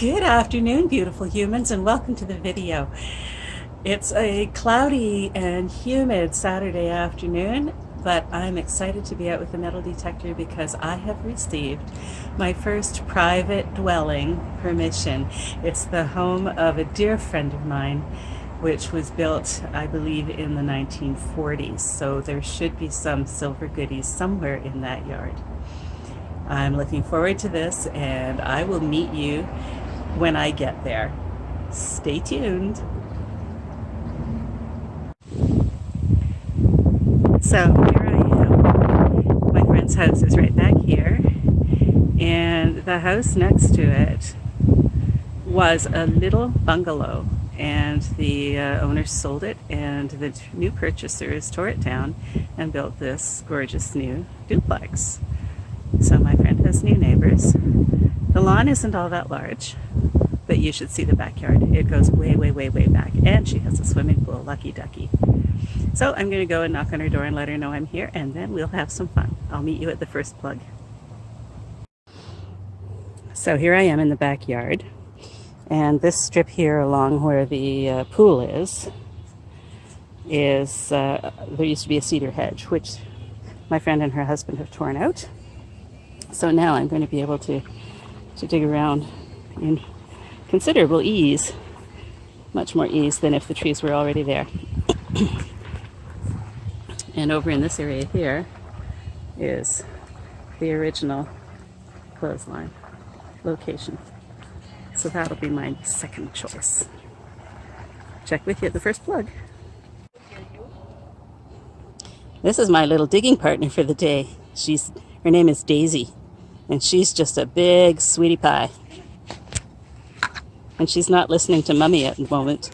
Good afternoon, beautiful humans, and welcome to the video. It's a cloudy and humid Saturday afternoon, but I'm excited to be out with the metal detector because I have received my first private dwelling permission. It's the home of a dear friend of mine, which was built, I believe, in the 1940s. So there should be some silver goodies somewhere in that yard. I'm looking forward to this, and I will meet you when I get there. Stay tuned. So here I am. My friend's house is right back here, and the house next to it was a little bungalow, and the owners sold it, and the new purchasers tore it down and built this gorgeous new duplex. So my friend has new neighbors. The lawn isn't all that large, but you should see the backyard. It goes way, way, way, way back. And she has a swimming pool, lucky ducky. So I'm going to go and knock on her door and let her know I'm here, and then we'll have some fun. I'll meet you at the first plug. So here I am in the backyard. And this strip here along where the pool is, there used to be a cedar hedge, which my friend and her husband have torn out. So now I'm going to be able to dig around in considerable ease, much more ease than if the trees were already there. And over in this area here is the original clothesline location. So that'll be my second choice. Check with you at the first plug. This is my little digging partner for the day. Her name is Daisy, and she's just a big sweetie pie. And she's not listening to Mummy at the moment.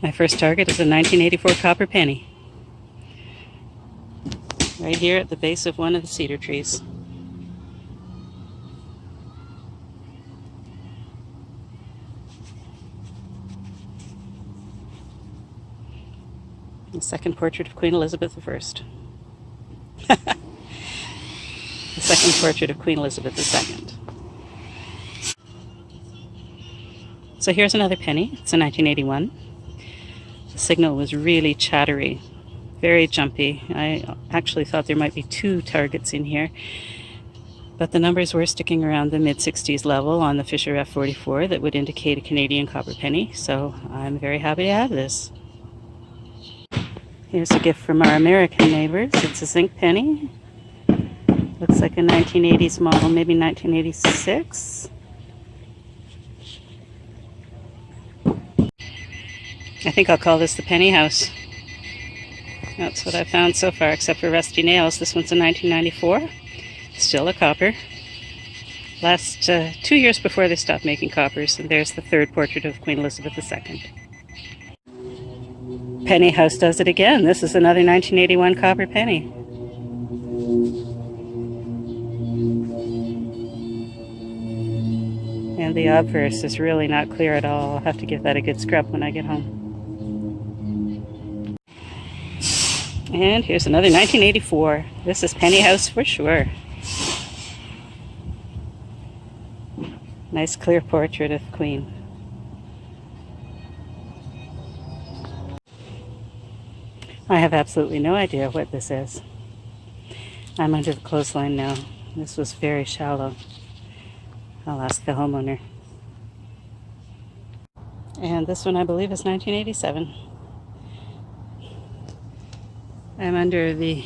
My first target is a 1984 copper penny. Right here at the base of one of the cedar trees. The second portrait of Queen Elizabeth I. The second portrait of Queen Elizabeth II. So here's another penny. It's a 1981. The signal was really chattery, very jumpy. I actually thought there might be two targets in here, but the numbers were sticking around the mid-60s level on the Fisher F44 that would indicate a Canadian copper penny, so I'm very happy to have this. Here's a gift from our American neighbors. It's a zinc penny. Looks like a 1980s model, maybe 1986. I think I'll call this the penny house. That's what I've found so far, except for rusty nails. This one's a 1994. Still a copper. Last 2 years before they stopped making coppers. And there's the third portrait of Queen Elizabeth II. Penny house does it again. This is another 1981 copper penny. And the obverse is really not clear at all. I'll have to give that a good scrub when I get home. And here's another 1984. This is penny house for sure. Nice clear portrait of the Queen. I have absolutely no idea what this is. I'm under the clothesline now. This was very shallow. I'll ask the homeowner. And this one I believe is 1987. I'm under the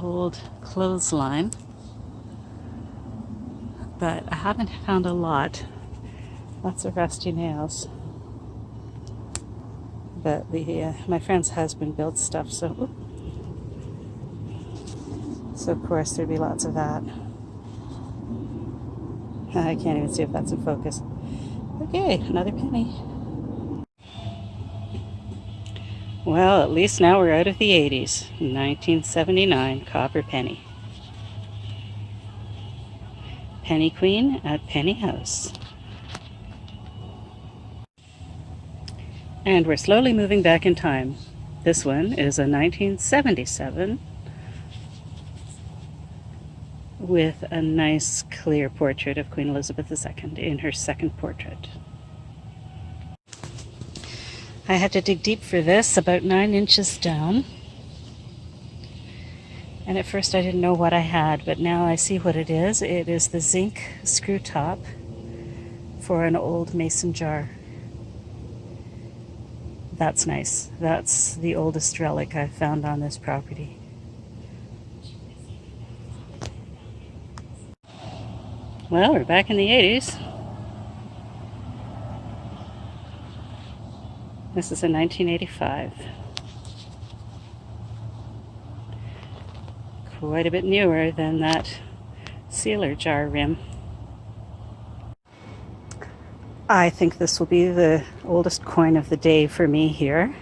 old clothesline, but I haven't found a lot. Lots of rusty nails. But my friend's husband built stuff, so of course there'd be lots of that. I can't even see if that's in focus. Okay, another penny. Well, at least now we're out of the 80s. 1979 copper penny. Penny Queen at Penny House. And we're slowly moving back in time. This one is a 1977 with a nice clear portrait of Queen Elizabeth II in her second portrait. I had to dig deep for this, about 9 inches down. And at first I didn't know what I had, but now I see what it is. It is the zinc screw top for an old mason jar. That's nice. That's the oldest relic I've found on this property. Well, we're back in the 80s. This is a 1985. Quite a bit newer than that sealer jar rim. I think this will be the oldest coin of the day for me here.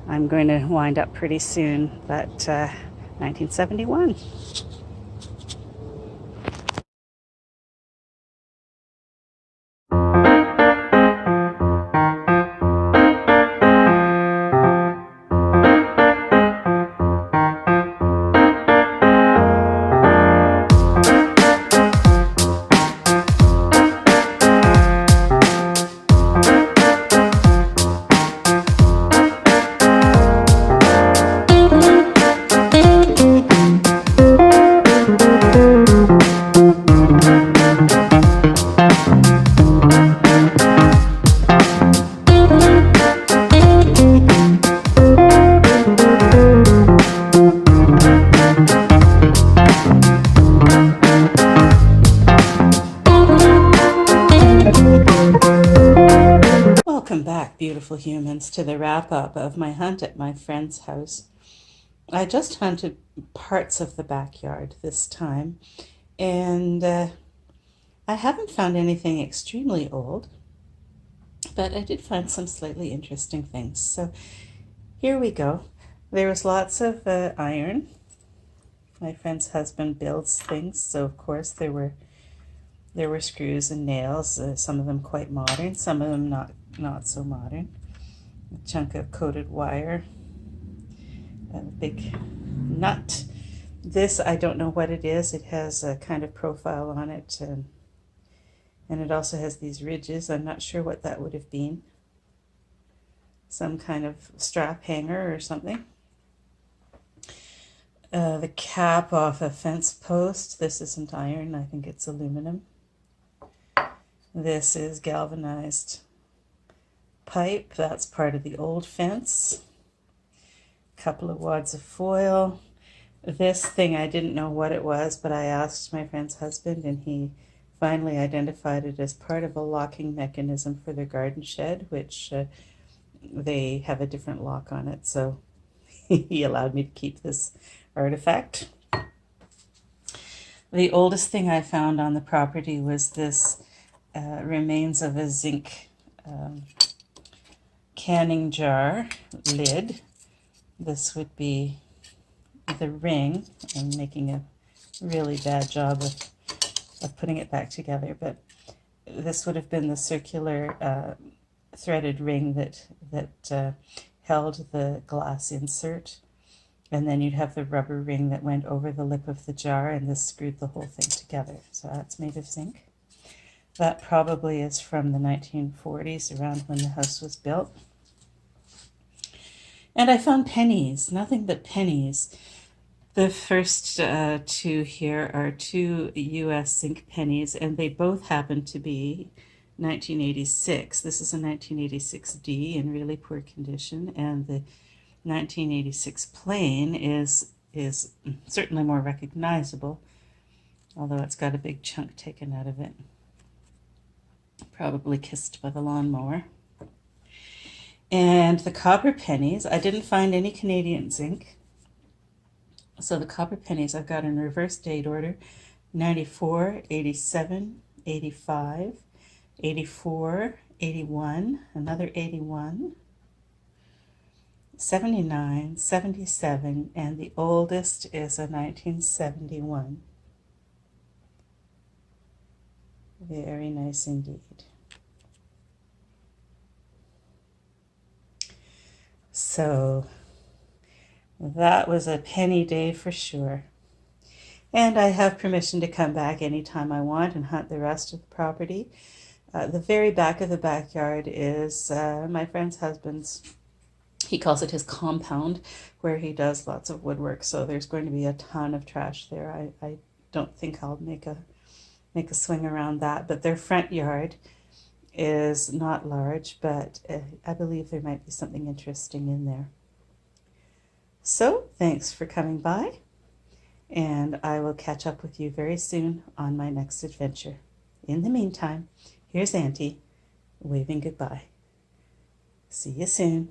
I'm going to wind up pretty soon, but 1971. Welcome back, beautiful humans, to the wrap-up of my hunt at my friend's house. I just hunted parts of the backyard this time, and I haven't found anything extremely old, but I did find some slightly interesting things. So here we go. There was lots of iron. My friend's husband builds things, so of course there were screws and nails, some of them quite modern, some of them not so modern. A chunk of coated wire, a big nut. This, I don't know what it is. It has a kind of profile on it, and it also has these ridges. I'm not sure what that would have been. Some kind of strap hanger or something. The cap off a fence post. This isn't iron, I think it's aluminum. This is galvanized pipe. That's part of the old fence. A couple of wads of foil. This thing, I didn't know what it was, but I asked my friend's husband, and he finally identified it as part of a locking mechanism for their garden shed, which they have a different lock on it, so he allowed me to keep this artifact. The oldest thing I found on the property was this remains of a zinc canning jar lid. This would be the ring. I'm making a really bad job of putting it back together, but this would have been the circular threaded ring that held the glass insert, and then you'd have the rubber ring that went over the lip of the jar, and this screwed the whole thing together. So that's made of zinc. That probably is from the 1940s, around when the house was built. And I found pennies, nothing but pennies. The first two here are 2 US zinc pennies, and they both happen to be 1986. This is a 1986D in really poor condition, and the 1986 plain is certainly more recognizable, although it's got a big chunk taken out of it. Probably kissed by the lawnmower. And the copper pennies, I didn't find any Canadian zinc. So the copper pennies I've got in reverse date order: 94, 87, 85, 84, 81, another 81, 79, 77, and the oldest is a 1971. Very nice indeed. So that was a penny day for sure. And I have permission to come back anytime I want and hunt the rest of the property. The very back of the backyard is my friend's husband's, he calls it his compound, where he does lots of woodwork. So there's going to be a ton of trash there. I don't think I'll make a swing around that. But their front yard is not large, but I believe there might be something interesting in there. So thanks for coming by, and I will catch up with you very soon on my next adventure. In the meantime, here's Auntie waving goodbye. See you soon.